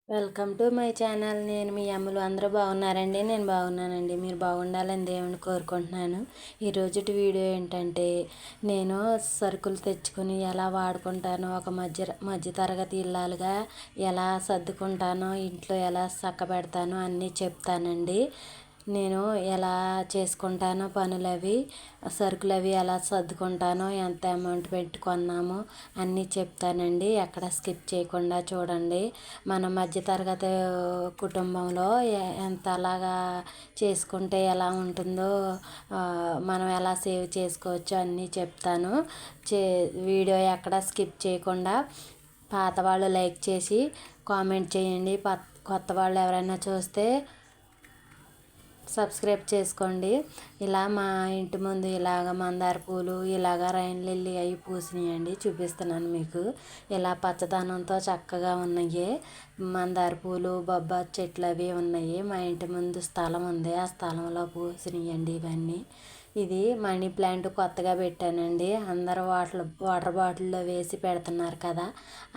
Welcome to my channel. నేను మీ అమ్ములు. అందరూ బాగున్నారండి? నేను బాగున్నానండి. మీరు బాగుండాలని దేవుని కోరుకుంటున్నాను. ఈరోజుటి వీడియో ఏంటంటే, నేను సరుకులు తెచ్చుకుని ఎలా వాడుకుంటానో, ఒక మధ్యతరగతి ఇల్లాలుగా ఎలా సర్దుకుంటానో, ఇంట్లో ఎలా చక్కబెడతానో అన్నీ చెప్తానండి. నేను ఎలా చేసుకుంటానో పనులవి, సరుకులవి ఎలా సర్దుకుంటానో, ఎంత అమౌంట్ పెట్టి కొన్నామో అన్నీ చెప్తానండి. ఎక్కడ స్కిప్ చేయకుండా చూడండి. మన మధ్యతరగతి కుటుంబంలో ఎంత అలాగా చేసుకుంటే ఎలా ఉంటుందో, మనం ఎలా సేవ్ చేసుకోవచ్చో అన్నీ చెప్తాను. వీడియో ఎక్కడ స్కిప్ చేయకుండా పాత వాళ్ళు లైక్ చేసి కామెంట్ చేయండి. కొత్త వాళ్ళు ఎవరైనా చూస్తే సబ్స్క్రైబ్ చేసుకోండి. ఇలా మా ఇంటి ముందు ఇలాగ మందార పూలు, ఇలాగ రైన్ లిల్లీ అవి పూసినాయండి. చూపిస్తున్నాను మీకు. ఇలా పచ్చదనంతో చక్కగా ఉన్నాయి మందార పూలు, బొబ్బాయి చెట్లు అవి ఉన్నాయి. మా ఇంటి ముందు స్థలం ఉంది, ఆ స్థలంలో పూసినాయండి ఇవన్నీ. ఇది మనీ ప్లాంట్ కొత్తగా పెట్టానండి. అందరూ వాటర్ బాటిల్లో వేసి పెడుతున్నారు కదా,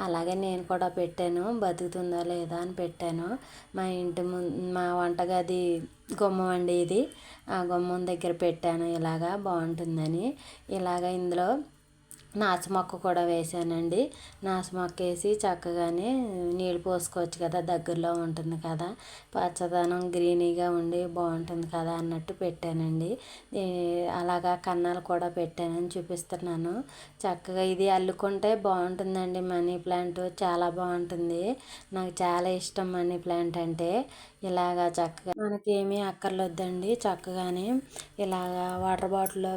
అలాగే నేను కూడా పెట్టాను. బతుకుతుందా లేదా అని పెట్టాను. మా ఇంటి మా వంటగది గుమ్మం అండి ఇది. ఆ గుమ్మం దగ్గర పెట్టాను, ఇలాగా బాగుంటుందని. ఇందులో నాచు మొక్క కూడా వేసానండి. నాచు మొక్క వేసి చక్కగానే నీళ్ళు పోసుకోవచ్చు కదా, దగ్గరలో ఉంటుంది కదా, పచ్చదనం గ్రీనీగా ఉండి బాగుంటుంది కదా అన్నట్టు పెట్టానండి. అలాగా కన్నాలు కూడా పెట్టానని చూపిస్తున్నాను. చక్కగా ఇది అల్లుకుంటే బాగుంటుందండి. మనీ ప్లాంట్ చాలా బాగుంటుంది. నాకు చాలా ఇష్టం మనీ ప్లాంట్ అంటే. ఇలాగా చక్కగా మనకేమీ అక్కర్లేదండి. చక్కగానే ఇలాగా వాటర్ బాటిల్లో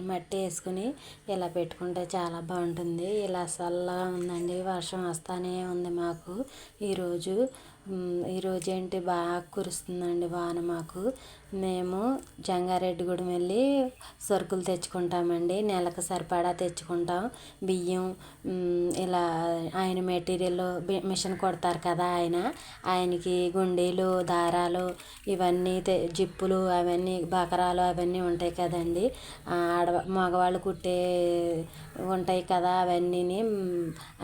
మట్టి వేసుకుని ఇలా పెట్టుకుంటే చాలా బాగుంటుంది. ఇలా చల్లగా ఉందండి. వర్షం వస్తానే ఉంది మాకు ఈరోజు. ఈరోజు ఏంటి బాగా కురుస్తుందండి వాన మాకు. మేము జంగారెడ్డిగూడెం వెళ్ళి సరుకులు తెచ్చుకుంటామండి. నెలకు సరిపడా తెచ్చుకుంటాం. బియ్యం, ఇలా ఆయన మెటీరియల్ మిషన్ కొడతారు కదా, ఆయనకి గుండీలు, దారాలు, ఇవన్నీ జిప్పులు, అవన్నీ బకరాలు అవన్నీ ఉంటాయి కదండి. మగవాళ్ళు కుట్టే ఉంటాయి కదా,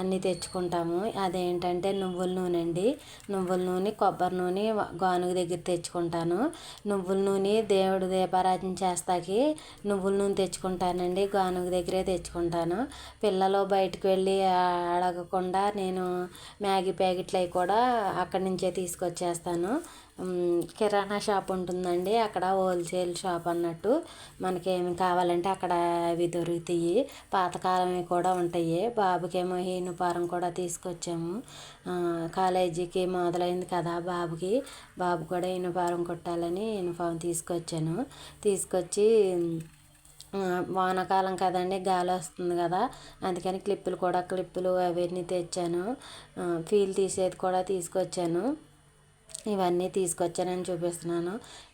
అన్నీ తెచ్చుకుంటాము. అదేంటంటే నువ్వుల నూనె అండి. నువ్వుల నూనె, కొబ్బరి నూనె గానుగ దగ్గర తెచ్చుకుంటాను. నువ్వుల నూనె దేవుడు దీపారాధన చేస్తాకి నువ్వుల నూనె తెచ్చుకుంటానండి. గానుగ దగ్గరే తెచ్చుకుంటాను. పిల్లలు బయటకు వెళ్ళి అడగకుండా నేను మ్యాగీ ప్యాకెట్లు అవి కూడా అక్కడి నుంచే తీసుకొచ్చేస్తాను. కిరాణా షాప్ ఉంటుందండి, అక్కడ హోల్సేల్ షాప్ అన్నట్టు. మనకేమి కావాలంటే అక్కడ అవి దొరుకుతాయి. పాతకాలమే కూడా ఉంటాయి. బాబుకేమో యూనిఫారం కూడా తీసుకొచ్చాము. కాలేజీకి మొదలైంది కదా బాబు కూడా యూనిఫారం కుట్టాలని యూనిఫామ్ తీసుకొచ్చి వానాకాలం కదండి, గాలి వస్తుంది కదా, అందుకని క్లిప్పులు అవన్నీ తెచ్చాను. ఫీల్ తీసేది కూడా తీసుకొచ్చాను. ఇవన్నీ తీసుకొచ్చానని చూపిస్తున్నాను.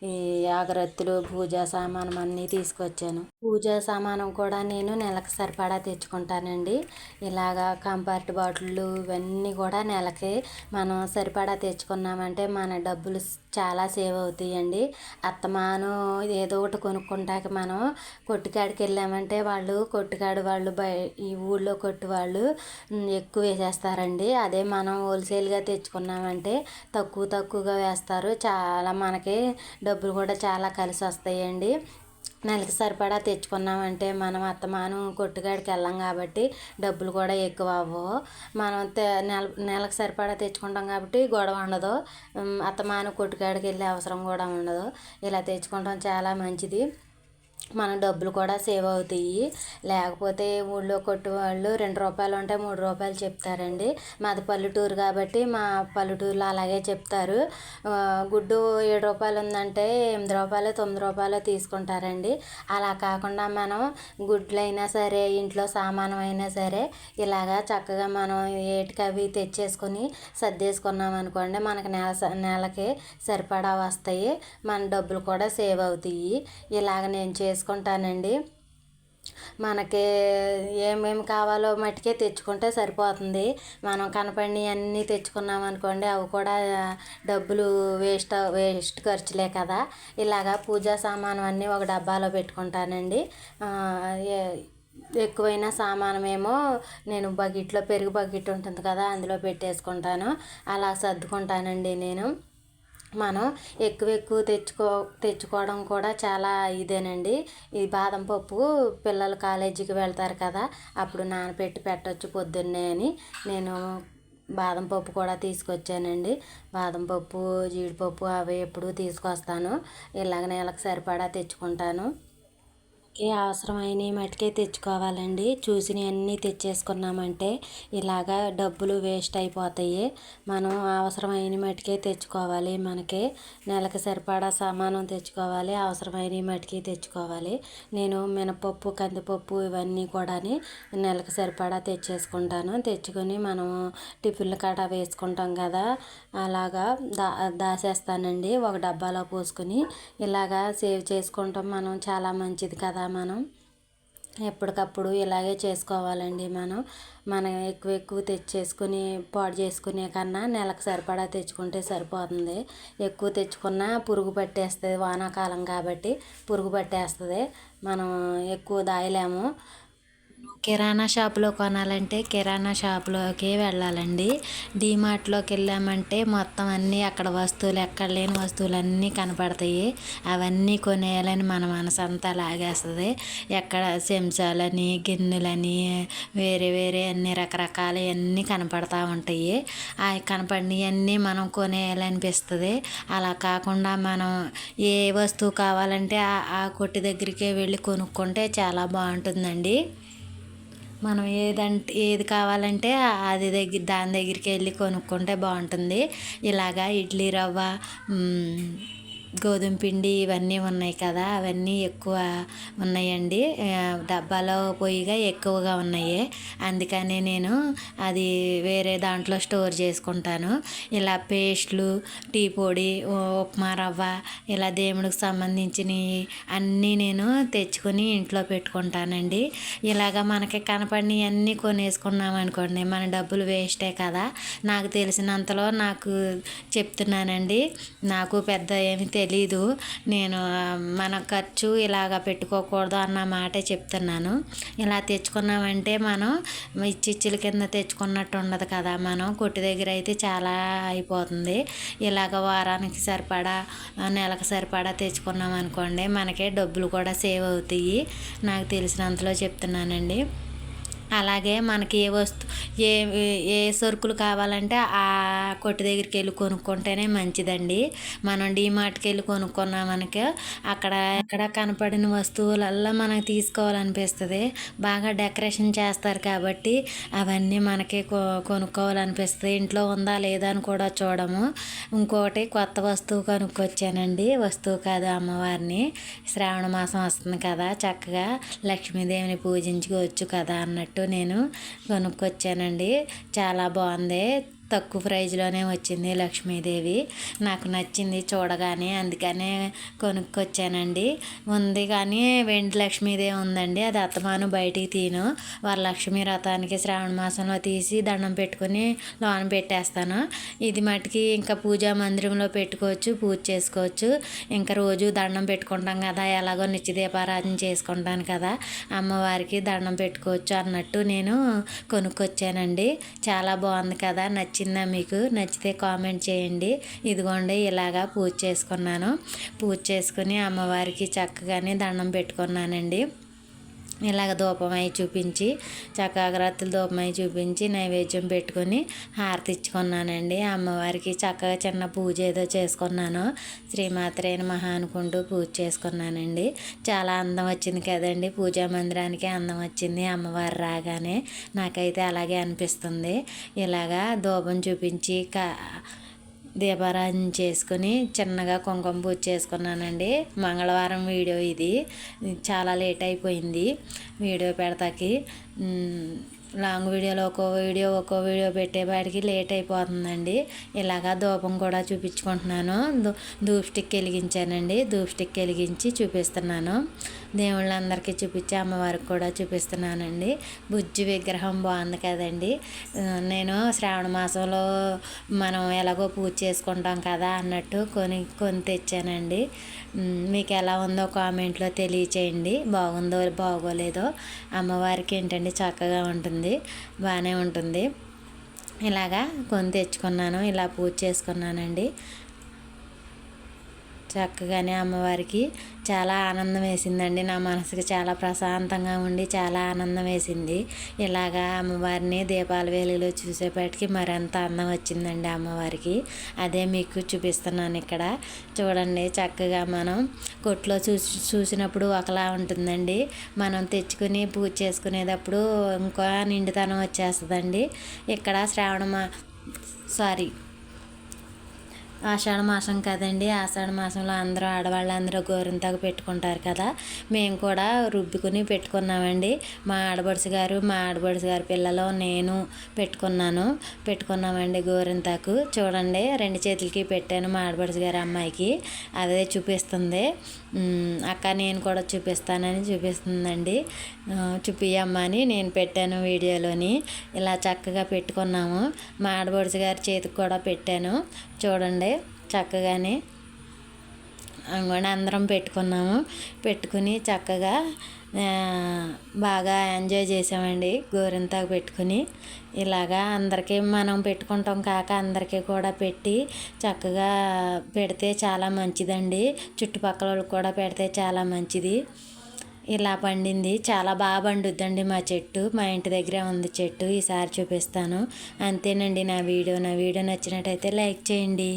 ఈ అగరత్తులు, పూజా సామానం అన్నీ తీసుకొచ్చాను. పూజా సామానం కూడా నేను నెలకు సరిపడా తెచ్చుకుంటానండి. ఇలాగా కంఫర్ట్ బాటిళ్ళు ఇవన్నీ కూడా నెలకి మనం సరిపడా తెచ్చుకున్నామంటే మన డబ్బులు చాలా సేవ్ అవుతాయండి. అత్తమాను ఏదో ఒకటి కొనుక్కుంటాక మనం కొట్టుకాడికి వెళ్ళామంటే వాళ్ళు ఈ ఊళ్ళో కొట్టు వాళ్ళు ఎక్కువ వేసేస్తారండి. అదే మనం హోల్సేల్గా తెచ్చుకున్నామంటే తక్కువగా వేస్తారు. చాలా మనకి డబ్బులు కూడా చాలా కలిసి వస్తాయండి. నెలకి సరిపడా తెచ్చుకున్నామంటే మనం అత్తమానం కొట్టుకాడికి వెళ్ళాం కాబట్టి డబ్బులు కూడా ఎక్కువ అవ్వవు. మనం నెలకు సరిపడా తెచ్చుకుంటాం కాబట్టి గొడవ ఉండదు. అత్తమానం కొట్టుకాడికి వెళ్ళే అవసరం కూడా ఉండదు. ఇలా తెచ్చుకోవడం చాలా మంచిది. మన డబ్బులు కూడా సేవ్ అవుతాయి. లేకపోతే ఊళ్ళో కొట్టు వాళ్ళు రూ. 2 ఉంటే రూ. 3 చెప్తారండి. మాది పల్లెటూరు కాబట్టి మా పల్లెటూరులో అలాగే చెప్తారు. గుడ్డు రూ. 7 ఉందంటే రూ. 8, రూ. 9 తీసుకుంటారండి. అలా కాకుండా మనం గుడ్లైనా సరే, ఇంట్లో సామానం అయినా సరే ఇలాగా చక్కగా మనం ఏటికవి తెచ్చేసుకొని సర్దేసుకున్నాం అనుకోండి, మనకి నెలకి సరిపడా వస్తాయి. మన డబ్బులు కూడా సేవ్ అవుతాయి. ఇలాగ నేను చేసుకుంటానండి. మనకి ఏమేమి కావాలో మట్టుకే తెచ్చుకుంటే సరిపోతుంది. మనం కనపడినవి అన్నీ తెచ్చుకున్నాం అనుకోండి, అవి కూడా డబ్బులు వేస్ట్ ఖర్చులే కదా. ఇలాగా పూజా సామాను అన్నీ ఒక డబ్బాలో పెట్టుకుంటానండి. ఎక్కువైన సామానమేమో నేను బకెట్లో, పెరుగు బకెట్ ఉంటుంది కదా, అందులో పెట్టేసుకుంటాను. అలా సర్దుకుంటానండి నేను. మనం ఎక్కువ తెచ్చుకోవడం కూడా చాలా ఇదేనండి. ఈ బాదం పప్పు పిల్లలు కాలేజీకి వెళ్తారు కదా, అప్పుడు నానబెట్టి పెట్టవచ్చు పొద్దున్నే అని నేను బాదం పప్పు కూడా తీసుకొచ్చానండి. బాదం పప్పు, జీడిపప్పు అవి ఎప్పుడూ తీసుకొస్తాను. ఇలాగ నెలకు సరిపడా తెచ్చుకుంటాను. అవసరమైనవి మటుకే తెచ్చుకోవాలండి. చూసినవన్నీ తెచ్చేసుకున్నామంటే ఇలాగా డబ్బులు వేస్ట్ అయిపోతాయి. మనం అవసరమైన మటుకే తెచ్చుకోవాలి. మనకి నెలకు సరిపడా సామానం తెచ్చుకోవాలి, అవసరమైనవి మటుకే తెచ్చుకోవాలి. నేను మినపప్పు, కందిపప్పు ఇవన్నీ కూడా నెలకు సరిపడా తెచ్చేసుకుంటాను. తెచ్చుకొని మనం టిఫిన్లు కాడ వేసుకుంటాం కదా, అలాగా దాచేస్తానండి. ఒక డబ్బాలో పోసుకొని ఇలాగా సేవ్ చేసుకుంటాం. మనం చాలా మంచిది కదా. మనం ఎప్పటికప్పుడు ఇలాగే చేసుకోవాలండి. మనం ఎక్కువ తెచ్చేసుకుని పాడు చేసుకునే కన్నా నెలకు సరిపడా తెచ్చుకుంటే సరిపోతుంది. ఎక్కువ తెచ్చుకున్నా పురుగు పట్టేస్తుంది. వానాకాలం కాబట్టి పురుగు పట్టేస్తుంది. మనం ఎక్కువ దాయలేము. కిరాణా షాపులో కొనాలంటే కిరాణా షాపులోకే వెళ్ళాలండి. డీమార్ట్లోకి వెళ్ళామంటే మొత్తం అన్నీ అక్కడ వస్తువులు, ఎక్కడ లేని వస్తువులు అన్నీ కనపడతాయి. అవన్నీ కొనేయాలని మన మనసు అంతా లాగేస్తుంది. ఎక్కడ చెంచాలని, గిన్నెలని, వేరే అన్ని రకరకాలు అన్నీ కనపడతా ఉంటాయి. ఆ కనపడినవన్నీ మనం కొనేయాలనిపిస్తుంది. అలా కాకుండా మనం ఏ వస్తువు కావాలంటే ఆ కొట్టు దగ్గరికే వెళ్ళి కొనుక్కుంటే చాలా బాగుంటుందండి. మనం ఏది కావాలంటే దాని దగ్గరికి వెళ్ళి కొనుక్కుంటే బాగుంటుంది. ఇలాగా ఇడ్లీ రవ్వ, గోధుమ పిండి ఇవన్నీ ఉన్నాయి కదా, అవన్నీ ఎక్కువ ఉన్నాయండి. డబ్బాలో పొయ్యిగా ఎక్కువగా ఉన్నాయి. అందుకని నేను అది వేరే దాంట్లో స్టోర్ చేసుకుంటాను. ఇలా పేస్ట్లు, టీ పొడి, ఉప్మా రవ్వ, ఇలా దేవుడికి సంబంధించినవి అన్నీ నేను తెచ్చుకొని ఇంట్లో పెట్టుకుంటానండి. ఇలాగ మనకి కనపడినవి అన్నీ కొనేసుకున్నాం అనుకోండి, మన డబ్బులు వేస్టే కదా. నాకు తెలిసినంతలో నాకు చెప్తున్నానండి. నాకు పెద్ద ఏమి తెలీదు. నేను మన ఖర్చు ఇలాగ పెట్టుకోకూడదు అన్న మాటే చెప్తున్నాను. ఇలా తెచ్చుకున్నామంటే మనం చిచ్చుల కింద తెచ్చుకున్నట్టు ఉండదు కదా. మనం కొట్టు దగ్గర అయితే చాలా అయిపోతుంది. ఇలాగ వారానికి సరిపడా, నెలకు సరిపడా తెచ్చుకున్నాం అనుకోండి, మనకే డబ్బులు కూడా సేవ్ అవుతాయి. నాకు తెలిసినంతలో చెప్తున్నానండి. అలాగే మనకి ఏ సరుకులు కావాలంటే ఆ కొట్టు దగ్గరికి వెళ్ళి కొనుక్కుంటేనే మంచిదండి. మనం డీమార్ట్కి వెళ్ళి కొనుక్కున్నామనుకో అక్కడ కనపడిన వస్తువులల్లా మనకు తీసుకోవాలనిపిస్తుంది. బాగా డెకరేషన్ చేస్తారు కాబట్టి అవన్నీ మనకి కొనుక్కోవాలనిపిస్తుంది. ఇంట్లో ఉందా లేదా అని కూడా చూడము. ఇంకోటి కొత్త వస్తువు కొనుక్కొచ్చానండి. వస్తువు కాదు, అమ్మవారిని. శ్రావణ మాసం వస్తుంది కదా, చక్కగా లక్ష్మీదేవిని పూజించుకోవచ్చు కదా అన్నట్టు నేను కొనుక్కొచ్చానండి. చాలా బాగుంది. తక్కువ ప్రైజ్లోనే వచ్చింది లక్ష్మీదేవి. నాకు నచ్చింది చూడగానే, అందుకనే కొనుక్కొచ్చానండి. ఉంది కానీ వెండి లక్ష్మీదేవి ఉందండి. అది అత్తమాను బయటికి తీను. వరలక్ష్మి వ్రతానికి శ్రావణ మాసంలో తీసి దండం పెట్టుకుని లోన పెట్టేస్తాను. ఇది మటుకి ఇంకా పూజా మందిరంలో పెట్టుకోవచ్చు, పూజ చేసుకోవచ్చు. ఇంకా రోజు దండం పెట్టుకుంటాం కదా, ఎలాగో నిత్య దీపారాధన చేసుకుంటాను కదా, అమ్మవారికి దండం పెట్టుకోవచ్చు అన్నట్టు నేను కొనుక్కొచ్చానండి. చాలా బాగుంది కదా. నచ్చిందా మీకు? నచ్చితే కామెంట్ చేయండి. ఇదిగోండి ఇలాగా పూజ చేసుకున్నాను. పూజ చేసుకుని అమ్మవారికి చక్కగానే దండం పెట్టుకున్నానండి. ఇలాగ ధూపం అవి చూపించి, చక్కగా ధూపం అవి చూపించి నైవేద్యం పెట్టుకొని హారతి ఇచ్చుకున్నానండి. అమ్మవారికి చక్కగా చిన్న పూజ ఏదో చేసుకున్నాను. శ్రీమాత్రే నమః అనుకుంటూ పూజ చేసుకున్నానండి. చాలా అందం వచ్చింది కదండి. పూజా మందిరానికి అందం వచ్చింది అమ్మవారు రాగానే. నాకైతే అలాగే అనిపిస్తుంది. ఇలాగా ధూపం చూపించి దీపారాధన చేసుకుని చిన్నగా కుంకుమ పూజ చేసుకున్నానండి. మంగళవారం వీడియో ఇది. చాలా లేట్ అయిపోయింది వీడియో పెడతాకి. లాంగ్ వీడియోలో ఒక్కో వీడియో పెట్టేవాడికి లేట్ అయిపోతుందండి. ఇలాగా ధూపం కూడా చూపించుకుంటున్నాను. ధూప్ స్టిక్ వెలిగించానండి. ధూప్ స్టిక్ వెలిగించి చూపిస్తున్నాను. దేవుళ్ళందరికీ చూపించి అమ్మవారికి కూడా చూపిస్తున్నానండి. బుజ్జి విగ్రహం బాగుంది కదండి. నేను శ్రావణ మాసంలో మనం ఎలాగో పూజ చేసుకుంటాం కదా అన్నట్టు కొని తెచ్చానండి. మీకు ఎలా ఉందో కామెంట్లో తెలియచేయండి. బాగుందో బాగోలేదో. అమ్మవారికి ఏంటండి చక్కగా ఉంటుంది, బాగానే ఉంటుంది. ఇలాగా కొని తెచ్చుకున్నాను, ఇలా పూజ చేసుకున్నానండి. చక్కగానే అమ్మవారికి చాలా ఆనందం వేసిందండి. నా మనసుకి చాలా ప్రశాంతంగా ఉండి చాలా ఆనందం వేసింది. ఇలాగా అమ్మవారిని దీపాల వేలులో చూసేపటికి మరింత అందం వచ్చిందండి అమ్మవారికి. అదే మీకు చూపిస్తున్నాను ఇక్కడ. చూడండి, చక్కగా మనం కొట్లో చూసినప్పుడు ఒకలా ఉంటుందండి. మనం తెచ్చుకుని పూజ చేసుకునేటప్పుడు ఇంకా నిండుతనం వచ్చేస్తుందండి. ఇక్కడ ఆషాఢ మాసం కదండి. ఆషాఢ మాసంలో అందరూ ఆడవాళ్ళందరూ గోరింతాకు పెట్టుకుంటారు కదా. మేము కూడా రుబ్బుకుని పెట్టుకున్నామండి. మా ఆడపడుచు గారు పిల్లలు, నేను పెట్టుకున్నామండి గోరింతాకు. చూడండి, 2 చేతులకి పెట్టాను మా ఆడపడుచు గారి అమ్మాయికి. అదే చూపిస్తుంది. అక్క నేను కూడా చూపిస్తానని చూపిస్తుందండి. చూపియమ్మ అని నేను పెట్టాను వీడియోలోని. ఇలా చక్కగా పెట్టుకున్నాము. మా ఆడపడుచు గారి చేతికి కూడా పెట్టాను. చూడండి, చక్కగానే అందరం పెట్టుకుని చక్కగా బాగా ఎంజాయ్ చేసామండి గోరింతాకు పెట్టుకుని. ఇలాగా అందరికీ మనం పెట్టుకుంటాం కాక అందరికీ కూడా పెట్టి చక్కగా పెడితే చాలా మంచిదండి. చుట్టుపక్కల వాళ్ళకి కూడా పెడితే చాలా మంచిది. ఇలా పండింది, చాలా బాగా పండుద్దండి మా చెట్టు. మా ఇంటి దగ్గరే ఉంది చెట్టు. ఈసారి చూపిస్తాను. అంతేనండి నా వీడియో నచ్చినట్టయితే లైక్ చేయండి.